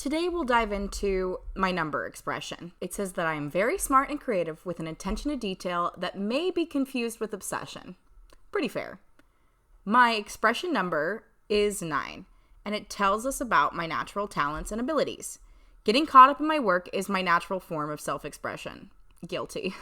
Today we'll dive into my number expression. It says that I am very smart and creative with an attention to detail that may be confused with obsession. Pretty fair. My expression number is 9, and it tells us about my natural talents and abilities. Getting caught up in my work is my natural form of self-expression. Guilty.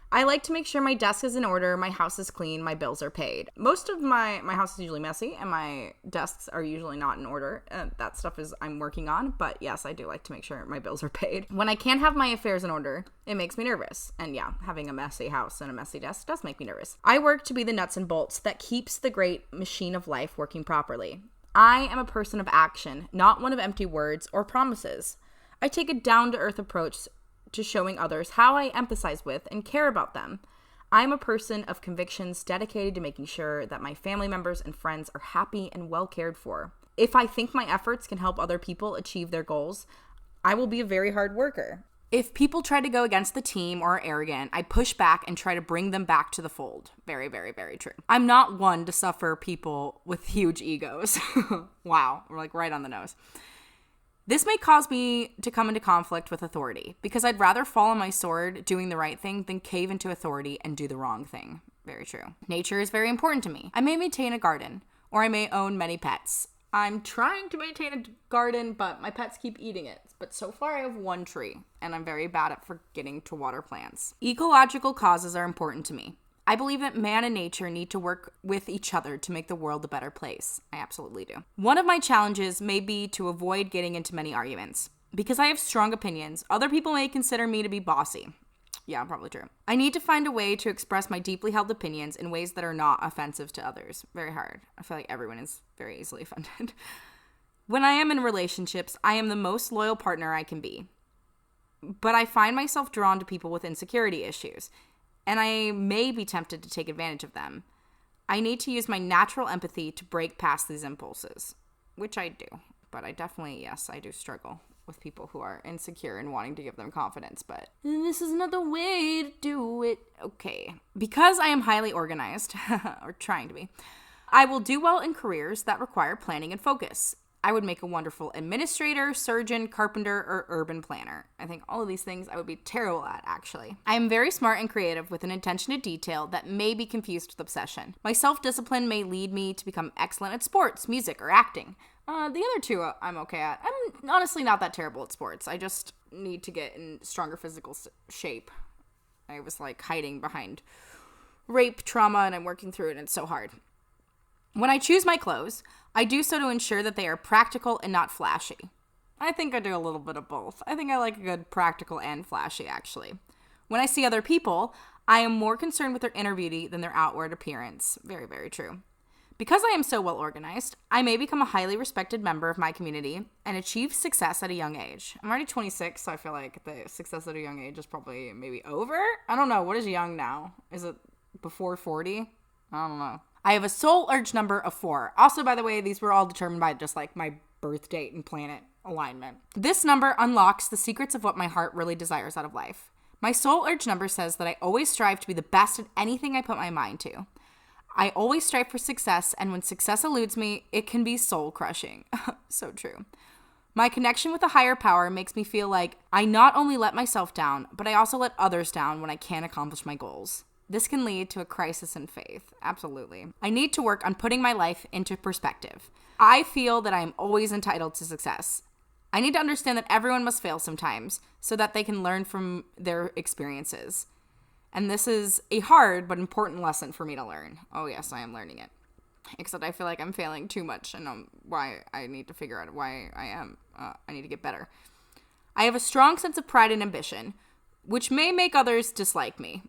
I like to make sure my desk is in order, my house is clean, my bills are paid. Most of my house is usually messy, and my desks are usually not in order. That stuff I'm working on, but yes, I do like to make sure my bills are paid. When I can't have my affairs in order, it makes me nervous. And yeah, having a messy house and a messy desk does make me nervous. I work to be the nuts and bolts that keeps the great machine of life working properly. I am a person of action, not one of empty words or promises. I take a down-to-earth approach to showing others how I empathize with and care about them. I'm a person of convictions dedicated to making sure that my family members and friends are happy and well cared for. If I think my efforts can help other people achieve their goals, I will be a very hard worker. If people try to go against the team or are arrogant, I push back and try to bring them back to the fold. Very, very, very true. I'm not one to suffer people with huge egos. Wow, we're like right on the nose. This may cause me to come into conflict with authority because I'd rather fall on my sword doing the right thing than cave into authority and do the wrong thing. Very true. Nature is very important to me. I may maintain a garden, or I may own many pets. I'm trying to maintain a garden, but my pets keep eating it. But so far I have one tree, and I'm very bad at forgetting to water plants. Ecological causes are important to me. I believe that man and nature need to work with each other to make the world a better place. I absolutely do. One of my challenges may be to avoid getting into many arguments. Because I have strong opinions, other people may consider me to be bossy. Yeah, probably true. I need to find a way to express my deeply held opinions in ways that are not offensive to others. Very hard. I feel like everyone is very easily offended. When I am in relationships, I am the most loyal partner I can be. But I find myself drawn to people with insecurity issues, and I may be tempted to take advantage of them. I need to use my natural empathy to break past these impulses, which I do. But I definitely, yes, I do struggle with people who are insecure and wanting to give them confidence, but this is not the way to do it. Okay. Because I am highly organized, or trying to be, I will do well in careers that require planning and focus. I would make a wonderful administrator, surgeon, carpenter, or urban planner. I think all of these things I would be terrible at, actually. I am very smart and creative with an attention to detail that may be confused with obsession. My self-discipline may lead me to become excellent at sports, music, or acting. The other two I'm okay at. I'm honestly not that terrible at sports. I just need to get in stronger physical shape. I was like hiding behind rape trauma and I'm working through it and it's so hard. When I choose my clothes, I do so to ensure that they are practical and not flashy. I think I do a little bit of both. I think I like a good practical and flashy, actually. When I see other people, I am more concerned with their inner beauty than their outward appearance. Very, very true. Because I am so well organized, I may become a highly respected member of my community and achieve success at a young age. I'm already 26, so I feel like the success at a young age is probably maybe over. I don't know. What is young now? Is it before 40? I don't know. I have a soul urge number of 4. Also, by the way, these were all determined by just like my birth date and planet alignment. This number unlocks the secrets of what my heart really desires out of life. My soul urge number says that I always strive to be the best at anything I put my mind to. I always strive for success, and when success eludes me, it can be soul-crushing. So true. My connection with a higher power makes me feel like I not only let myself down, but I also let others down when I can't accomplish my goals. This can lead to a crisis in faith. Absolutely. I need to work on putting my life into perspective. I feel that I am always entitled to success. I need to understand that everyone must fail sometimes so that they can learn from their experiences. And this is a hard but important lesson for me to learn. Oh yes, I am learning it. Except I feel like I'm failing too much and why I need to figure out why I am. I need to get better. I have a strong sense of pride and ambition, which may make others dislike me.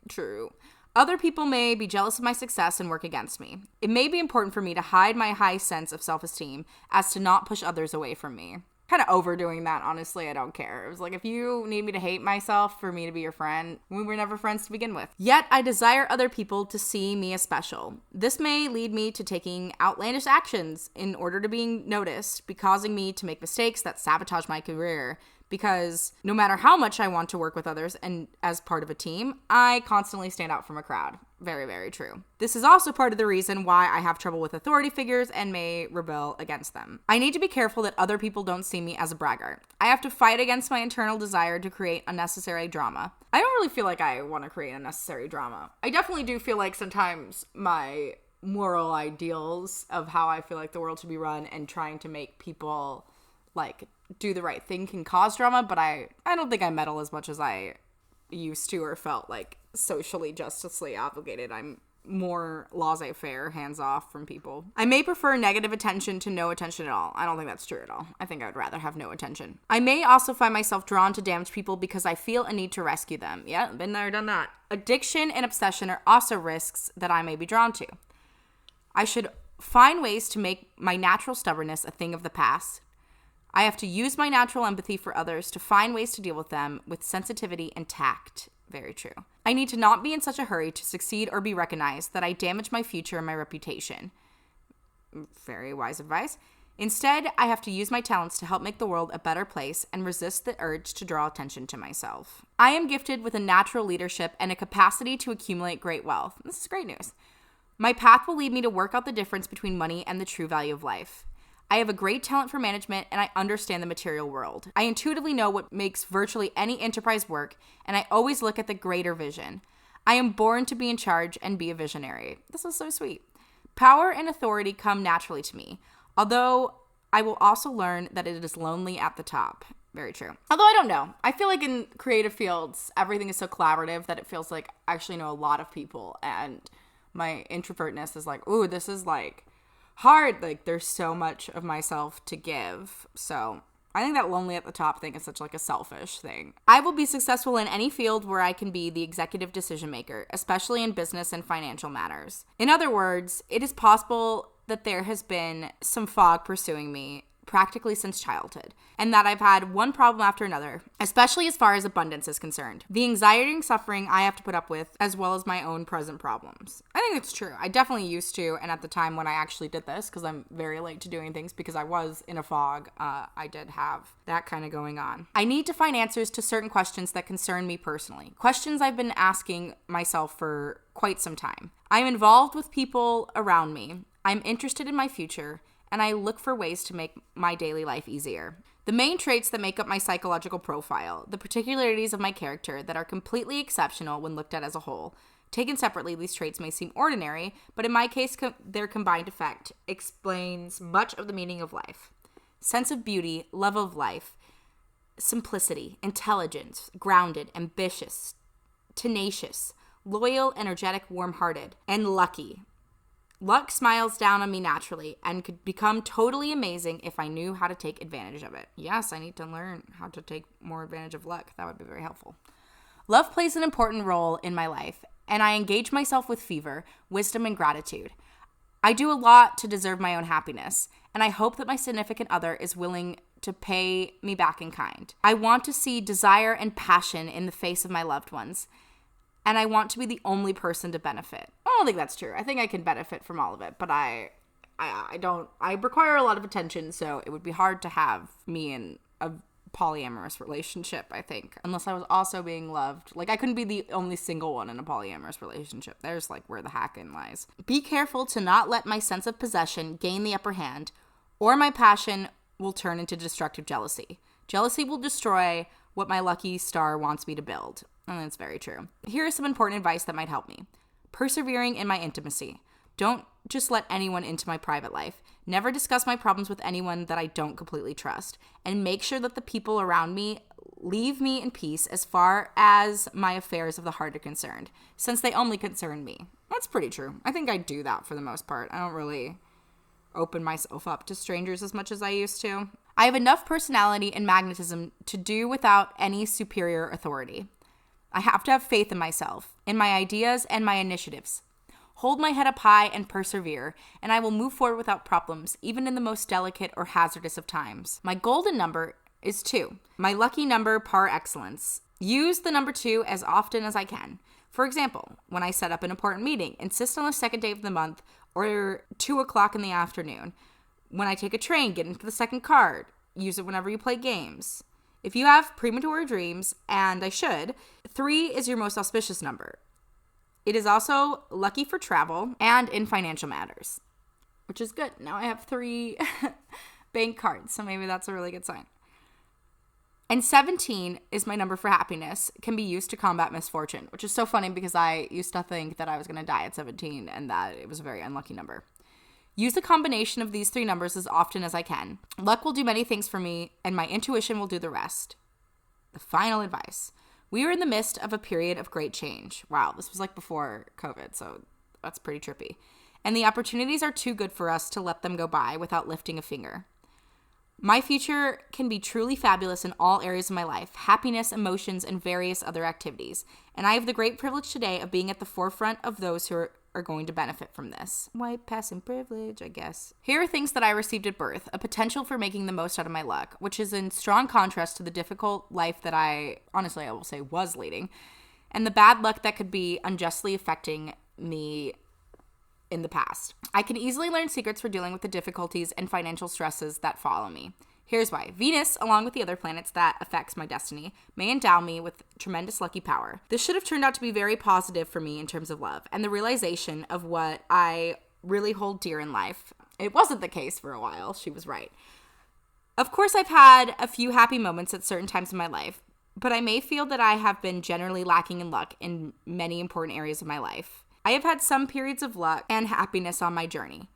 True. Other people may be jealous of my success and work against me. It may be important for me to hide my high sense of self-esteem as to not push others away from me. Kind of overdoing that, honestly. I don't care. It was like, if you need me to hate myself for me to be your friend, we were never friends to begin with. Yet I desire other people to see me as special. This may lead me to taking outlandish actions in order to being noticed, causing me to make mistakes that sabotage my career, because no matter how much I want to work with others and as part of a team, I constantly stand out from a crowd. Very, very true. This is also part of the reason why I have trouble with authority figures and may rebel against them. I need to be careful that other people don't see me as a braggart. I have to fight against my internal desire to create unnecessary drama. I don't really feel like I want to create unnecessary drama. I definitely do feel like sometimes my moral ideals of how I feel like the world should be run and trying to make people like do the right thing can cause drama, but I don't think I meddle as much as I used to or felt like socially justicely obligated. I'm more laissez-faire, hands-off from people. I may prefer negative attention to no attention at all. I don't think that's true at all. I think I would rather have no attention. I may also find myself drawn to damaged people because I feel a need to rescue them. Yeah, been there, done that. Addiction and obsession are also risks that I may be drawn to. I should find ways to make my natural stubbornness a thing of the past. I have to use my natural empathy for others to find ways to deal with them with sensitivity and tact. Very true. I need to not be in such a hurry to succeed or be recognized that I damage my future and my reputation. Very wise advice. Instead, I have to use my talents to help make the world a better place and resist the urge to draw attention to myself. I am gifted with a natural leadership and a capacity to accumulate great wealth. This is great news. My path will lead me to work out the difference between money and the true value of life. I have a great talent for management and I understand the material world. I intuitively know what makes virtually any enterprise work, and I always look at the greater vision. I am born to be in charge and be a visionary. This is so sweet. Power and authority come naturally to me, although I will also learn that it is lonely at the top. Very true. Although I don't know. I feel like in creative fields, everything is so collaborative that it feels like I actually know a lot of people, and my introvertness is like, ooh, this is like hard. Like there's so much of myself to give. So I think that lonely at the top thing is such like a selfish thing. I will be successful in any field where I can be the executive decision maker, especially in business and financial matters. In other words, it is possible that there has been some fog pursuing me practically since childhood, and that I've had one problem after another, especially as far as abundance is concerned. The anxiety and suffering I have to put up with, as well as my own present problems. I think it's true. I definitely used to, and at the time when I actually did this, because I'm very late to doing things because I was in a fog, I did have that kind of going on. I need to find answers to certain questions that concern me personally. Questions I've been asking myself for quite some time. I'm involved with people around me. I'm interested in my future, and I look for ways to make my daily life easier. The main traits that make up my psychological profile, the particularities of my character that are completely exceptional when looked at as a whole. Taken separately, these traits may seem ordinary, but in my case, their combined effect explains much of the meaning of life. Sense of beauty, love of life, simplicity, intelligence, grounded, ambitious, tenacious, loyal, energetic, warm-hearted, and lucky. Luck smiles down on me naturally and could become totally amazing if I knew how to take advantage of it. Yes, I need to learn how to take more advantage of luck. That would be very helpful. Love plays an important role in my life, and I engage myself with fervor, wisdom, and gratitude. I do a lot to deserve my own happiness, and I hope that my significant other is willing to pay me back in kind. I want to see desire and passion in the face of my loved ones, and I want to be the only person to benefit. I don't think that's true. I think I can benefit from all of it, but I require a lot of attention, so it would be hard to have me in a polyamorous relationship, I think, unless I was also being loved. Like, I couldn't be the only single one in a polyamorous relationship. There's like where the hack in lies. Be careful to not let my sense of possession gain the upper hand, or my passion will turn into destructive jealousy. Jealousy will destroy what my lucky star wants me to build. And that's very true. Here is some important advice that might help me. Persevering in my intimacy. Don't just let anyone into my private life. Never discuss my problems with anyone that I don't completely trust. And make sure that the people around me leave me in peace as far as my affairs of the heart are concerned, since they only concern me. That's pretty true. I think I do that for the most part. I don't really open myself up to strangers as much as I used to. I have enough personality and magnetism to do without any superior authority. I have to have faith in myself, in my ideas and my initiatives. Hold my head up high and persevere, and I will move forward without problems, even in the most delicate or hazardous of times. My golden number is 2, my lucky number par excellence. Use the number 2 as often as I can. For example, when I set up an important meeting, insist on the second day of the month or 2 o'clock in the afternoon. When I take a train, get into the second card. Use it whenever you play games. If you have premature dreams, and I should, 3 is your most auspicious number. It is also lucky for travel and in financial matters, which is good. Now I have 3 bank cards, so maybe that's a really good sign. And 17 is my number for happiness, can be used to combat misfortune, which is so funny because I used to think that I was going to die at 17 and that it was a very unlucky number. Use a combination of these 3 numbers as often as I can. Luck will do many things for me, and my intuition will do the rest. The final advice. We are in the midst of a period of great change. Wow, this was like before COVID, so that's pretty trippy. And the opportunities are too good for us to let them go by without lifting a finger. My future can be truly fabulous in all areas of my life, happiness, emotions, and various other activities. And I have the great privilege today of being at the forefront of those who are going to benefit from this. White passing privilege, I guess. Here are things that I received at birth, a potential for making the most out of my luck, which is in strong contrast to the difficult life that I will say was leading, and the bad luck that could be unjustly affecting me in the past. I can easily learn secrets for dealing with the difficulties and financial stresses that follow me. Here's why. Venus, along with the other planets that affects my destiny, may endow me with tremendous lucky power. This should have turned out to be very positive for me in terms of love and the realization of what I really hold dear in life. It wasn't the case for a while. She was right. Of course, I've had a few happy moments at certain times in my life, but I may feel that I have been generally lacking in luck in many important areas of my life. I have had some periods of luck and happiness on my journey,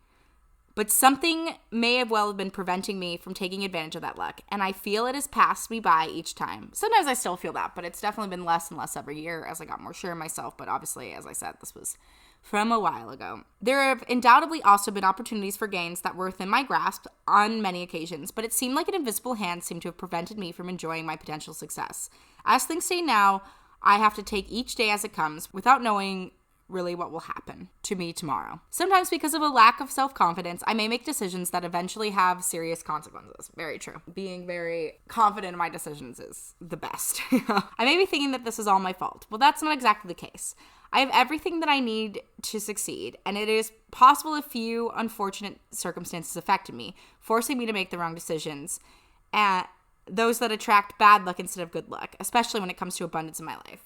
but something may have well been preventing me from taking advantage of that luck, and I feel it has passed me by each time. Sometimes I still feel that, but it's definitely been less and less every year as I got more sure of myself, but obviously, as I said, this was from a while ago. There have undoubtedly also been opportunities for gains that were within my grasp on many occasions, but it seemed like an invisible hand seemed to have prevented me from enjoying my potential success. As things stay now, I have to take each day as it comes without knowing really what will happen to me tomorrow. Sometimes because of a lack of self-confidence, I may make decisions that eventually have serious consequences. Very true. Being very confident in my decisions is the best. I may be thinking that this is all my fault. Well, that's not exactly the case. I have everything that I need to succeed, and it is possible a few unfortunate circumstances affected me, forcing me to make the wrong decisions, and those that attract bad luck instead of good luck, especially when it comes to abundance in my life.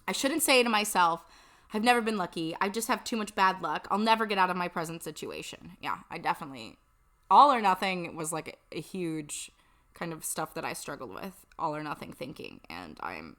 I shouldn't say to myself, I've never been lucky. I just have too much bad luck. I'll never get out of my present situation. Yeah, I definitely, all or nothing was like a huge kind of stuff that I struggled with, all or nothing thinking, and I'm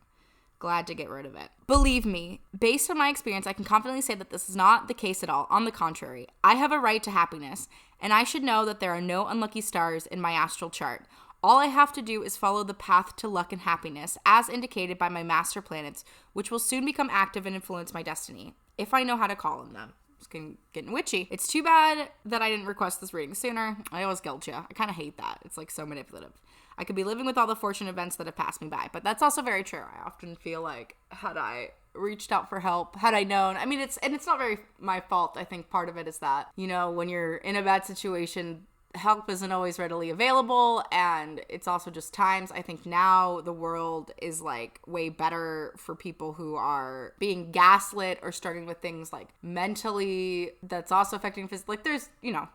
glad to get rid of it. Believe me, based on my experience, I can confidently say that this is not the case at all. On the contrary, I have a right to happiness, and I should know that there are no unlucky stars in my astral chart. All I have to do is follow the path to luck and happiness, as indicated by my master planets, which will soon become active and influence my destiny, if I know how to call on them. It's getting witchy. It's too bad that I didn't request this reading sooner. I always guilt you. I kind of hate that. It's like so manipulative. I could be living with all the fortunate events that have passed me by, but that's also very true. I often feel like, had I reached out for help, had I known, I mean, it's not very my fault. I think part of it is that, when you're in a bad situation, help isn't always readily available, and it's also just times. I think now the world is like way better for people who are being gaslit or struggling with things like mentally that's also affecting physically. Like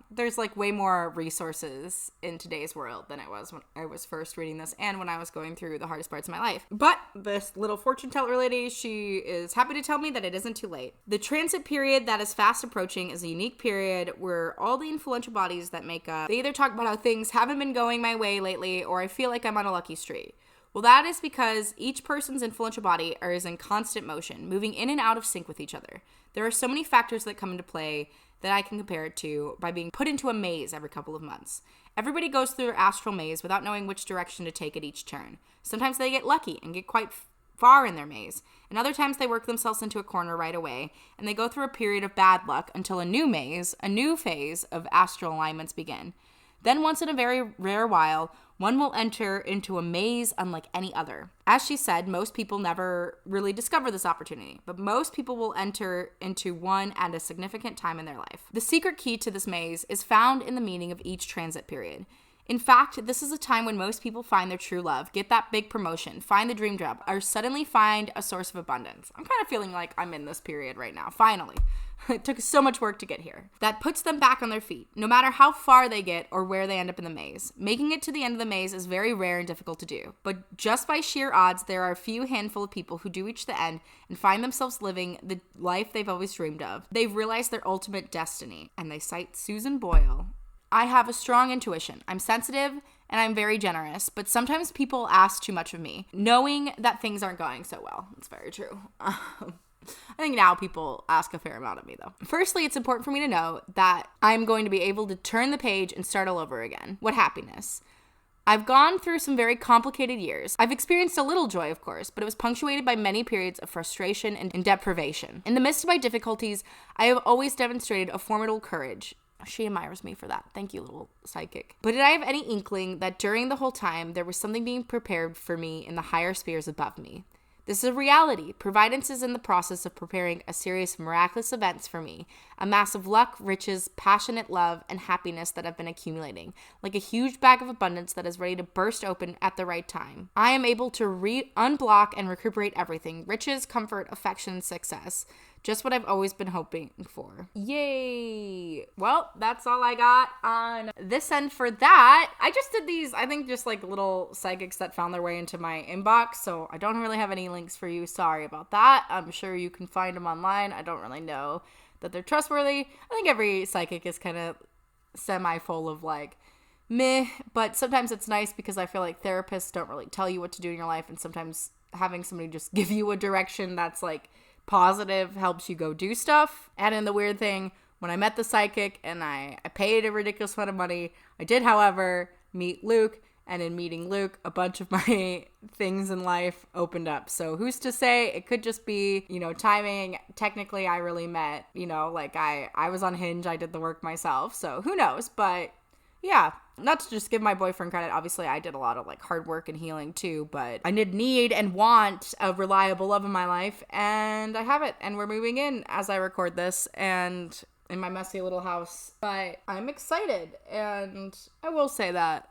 there's like way more resources in today's world than it was when I was first reading this and when I was going through the hardest parts of my life. But this little fortune teller lady, she is happy to tell me that it isn't too late. The transit period that is fast approaching is a unique period where all the influential bodies that make up, they either talk about how things haven't been going my way lately or I feel like I'm on a lucky streak. Well, that is because each person's influential body is in constant motion, moving in and out of sync with each other. There are so many factors that come into play that I can compare it to by being put into a maze every couple of months. Everybody goes through their astral maze without knowing which direction to take at each turn. Sometimes they get lucky and get quite far in their maze, and other times they work themselves into a corner right away, and they go through a period of bad luck until a new maze, a new phase of astral alignments begin. Then once in a very rare while, one will enter into a maze unlike any other. As she said, most people never really discover this opportunity, but most people will enter into one at a significant time in their life. The secret key to this maze is found in the meaning of each transit period. In fact, this is a time when most people find their true love, get that big promotion, find the dream job, or suddenly find a source of abundance. I'm kind of feeling like I'm in this period right now, finally. It took so much work to get here. That puts them back on their feet, no matter how far they get or where they end up in the maze. Making it to the end of the maze is very rare and difficult to do, but just by sheer odds, there are a few handful of people who do reach the end and find themselves living the life they've always dreamed of. They've realized their ultimate destiny, and they cite Susan Boyle. I have a strong intuition. I'm sensitive and I'm very generous, but sometimes people ask too much of me, knowing that things aren't going so well. It's very true. I think now people ask a fair amount of me, though. Firstly, it's important for me to know that I'm going to be able to turn the page and start all over again. What happiness. I've gone through some very complicated years. I've experienced a little joy, of course, but it was punctuated by many periods of frustration and deprivation. In the midst of my difficulties, I have always demonstrated a formidable courage. She admires me for that. Thank you, little psychic. But did I have any inkling that during the whole time, there was something being prepared for me in the higher spheres above me? This is a reality. Providence is in the process of preparing a series of miraculous events for me, a mass of luck, riches, passionate love, and happiness that have been accumulating, like a huge bag of abundance that is ready to burst open at the right time. I am able to unblock and recuperate everything: riches, comfort, affection, success. Just what I've always been hoping for. Yay! Well, that's all I got on this end for that. I just did these, I think, just like little psychics that found their way into my inbox, so I don't really have any links for you. Sorry about that. I'm sure you can find them online. I don't really know that they're trustworthy. I think every psychic is kind of semi-full of like, meh, but sometimes it's nice because I feel like therapists don't really tell you what to do in your life, and sometimes having somebody just give you a direction that's like positive helps you go do stuff. And in the weird thing, when I met the psychic and I paid a ridiculous amount of money, I did, however, meet Luke, and in meeting Luke, a bunch of my things in life opened up. So who's to say? It could just be, timing. Technically, I really met, like I was on Hinge, I did the work myself, so who knows? But yeah, not to just give my boyfriend credit. Obviously, I did a lot of like hard work and healing too, but I did need and want a reliable love in my life, and I have it. And we're moving in as I record this, and in my messy little house. But I'm excited, and I will say that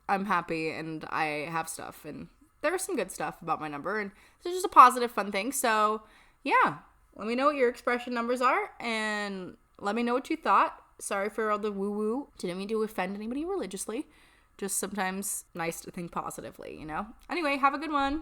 I'm happy and I have stuff, and there's some good stuff about my number, and it's just a positive, fun thing. So yeah, let me know what your expression numbers are, and let me know what you thought. Sorry for all the woo-woo. Didn't mean to offend anybody religiously. Just sometimes nice to think positively, Anyway, have a good one.